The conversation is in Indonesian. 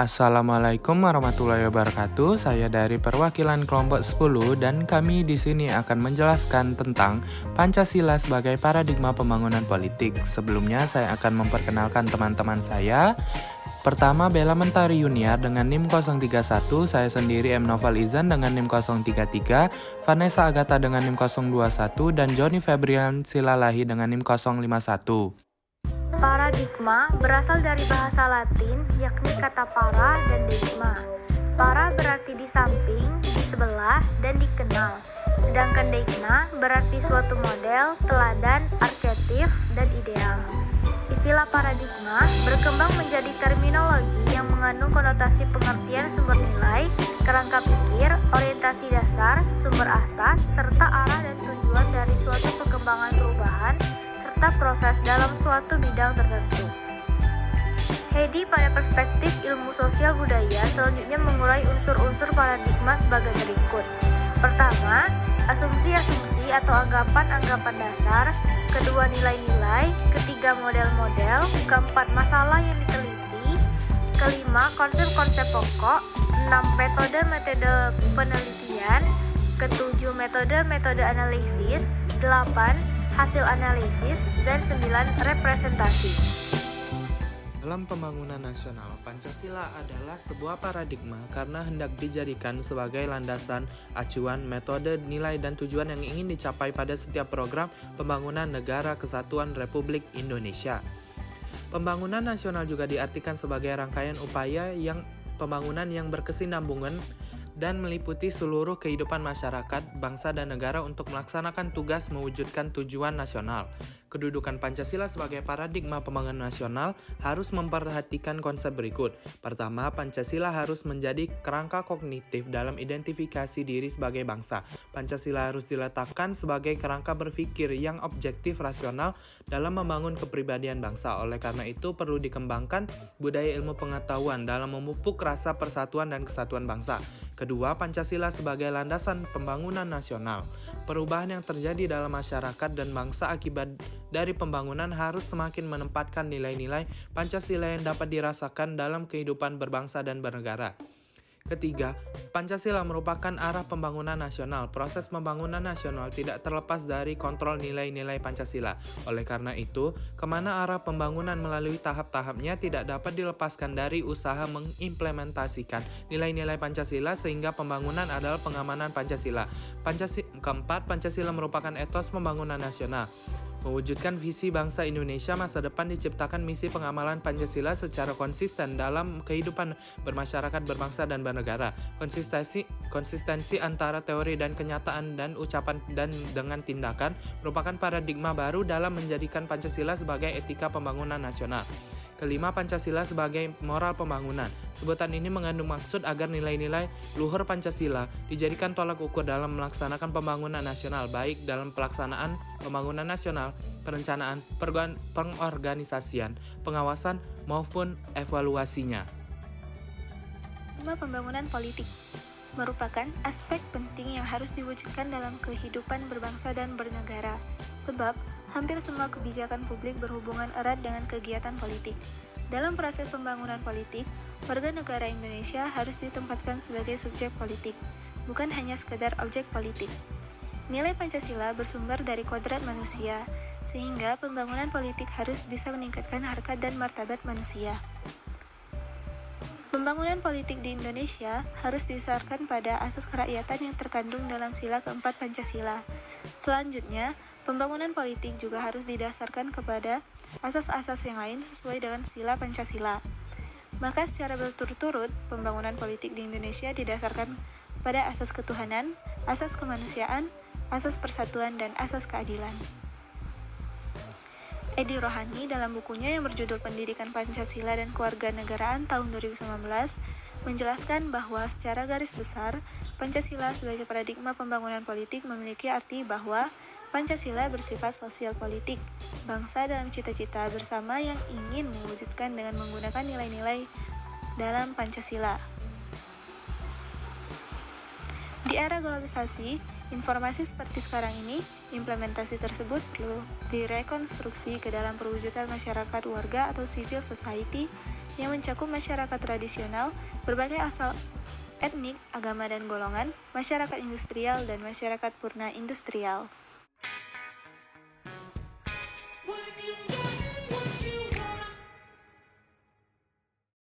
Assalamualaikum warahmatullahi wabarakatuh. Saya dari perwakilan kelompok 10 dan kami di sini akan menjelaskan tentang Pancasila sebagai paradigma pembangunan politik. Sebelumnya saya akan memperkenalkan teman-teman saya. Pertama, Bella Mentari Yuniar dengan NIM 031, saya sendiri M. Noval Izan dengan NIM 033, Vanessa Agatha dengan NIM 021, dan Joni Febrian Silalahi dengan NIM 051. Paradigma berasal dari bahasa Latin, yakni kata para dan deigma. Para berarti di samping, di sebelah, dan dikenal. Sedangkan deigma berarti suatu model, teladan, arketip, dan ideal. Istilah paradigma berkembang menjadi terminologi yang mengandung konotasi pengertian sumber nilai, kerangka pikir, orientasi dasar, sumber asas, serta arah dan tujuan dari suatu perkembangan perubahan serta proses dalam suatu bidang tertentu. Hedi pada perspektif ilmu sosial budaya selanjutnya mengurai unsur-unsur paradigma sebagai berikut. Pertama, asumsi-asumsi atau anggapan-anggapan dasar. Kedua, nilai-nilai. Ketiga, model-model. Keempat, masalah yang diteliti. Kelima, konsep-konsep pokok. 6, metode-metode penelitian. Ketujuh, metode-metode analisis. 8, hasil analisis, dan 9, representasi. Dalam pembangunan nasional, Pancasila adalah sebuah paradigma karena hendak dijadikan sebagai landasan, acuan, metode, nilai, dan tujuan yang ingin dicapai pada setiap program pembangunan negara kesatuan Republik Indonesia. Pembangunan nasional juga diartikan sebagai rangkaian upaya pembangunan yang berkesinambungan dan meliputi seluruh kehidupan masyarakat, bangsa, dan negara untuk melaksanakan tugas mewujudkan tujuan nasional. Kedudukan Pancasila sebagai paradigma pembangunan nasional harus memperhatikan konsep berikut. Pertama, Pancasila harus menjadi kerangka kognitif dalam identifikasi diri sebagai bangsa. Pancasila harus diletakkan sebagai kerangka berpikir yang objektif rasional dalam membangun kepribadian bangsa. Oleh karena itu, perlu dikembangkan budaya ilmu pengetahuan dalam memupuk rasa persatuan dan kesatuan bangsa. Kedua, Pancasila sebagai landasan pembangunan nasional. Perubahan yang terjadi dalam masyarakat dan bangsa akibat dari pembangunan harus semakin menempatkan nilai-nilai Pancasila yang dapat dirasakan dalam kehidupan berbangsa dan bernegara. Ketiga, Pancasila merupakan arah pembangunan nasional. Proses pembangunan nasional tidak terlepas dari kontrol nilai-nilai Pancasila. Oleh karena itu, kemana arah pembangunan melalui tahap-tahapnya tidak dapat dilepaskan dari usaha mengimplementasikan nilai-nilai Pancasila sehingga pembangunan adalah pengamanan Pancasila. Keempat, Pancasila merupakan etos pembangunan nasional. Mewujudkan visi bangsa Indonesia masa depan diciptakan misi pengamalan Pancasila secara konsisten dalam kehidupan bermasyarakat, berbangsa, dan bernegara. Konsistensi antara teori dan kenyataan dan ucapan dan dengan tindakan merupakan paradigma baru dalam menjadikan Pancasila sebagai etika pembangunan nasional. Kelima, Pancasila sebagai moral pembangunan. Sebutan ini mengandung maksud agar nilai-nilai luhur Pancasila dijadikan tolak ukur dalam melaksanakan pembangunan nasional, baik dalam pelaksanaan pembangunan nasional, perencanaan, pengorganisasian, pengawasan, maupun evaluasinya. Pembangunan politik merupakan aspek penting yang harus diwujudkan dalam kehidupan berbangsa dan bernegara, sebab hampir semua kebijakan publik berhubungan erat dengan kegiatan politik. Dalam proses pembangunan politik, warga negara Indonesia harus ditempatkan sebagai subjek politik, bukan hanya sekedar objek politik. Nilai Pancasila bersumber dari kodrat manusia, sehingga pembangunan politik harus bisa meningkatkan harkat dan martabat manusia. Pembangunan politik di Indonesia harus didasarkan pada asas kerakyatan yang terkandung dalam sila keempat Pancasila. Selanjutnya, pembangunan politik juga harus didasarkan kepada asas-asas yang lain sesuai dengan sila Pancasila. Maka secara berturut-turut, pembangunan politik di Indonesia didasarkan pada asas ketuhanan, asas kemanusiaan, asas persatuan, dan asas keadilan. Edi Rohani dalam bukunya yang berjudul Pendidikan Pancasila dan Kewarganegaraan tahun 2019 menjelaskan bahwa secara garis besar, Pancasila sebagai paradigma pembangunan politik memiliki arti bahwa Pancasila bersifat sosial politik, bangsa dalam cita-cita bersama yang ingin mewujudkan dengan menggunakan nilai-nilai dalam Pancasila. Di era globalisasi, informasi seperti sekarang ini, implementasi tersebut perlu direkonstruksi ke dalam perwujudan masyarakat warga atau civil society yang mencakup masyarakat tradisional, berbagai asal etnik, agama dan golongan, masyarakat industrial, dan masyarakat purna industrial.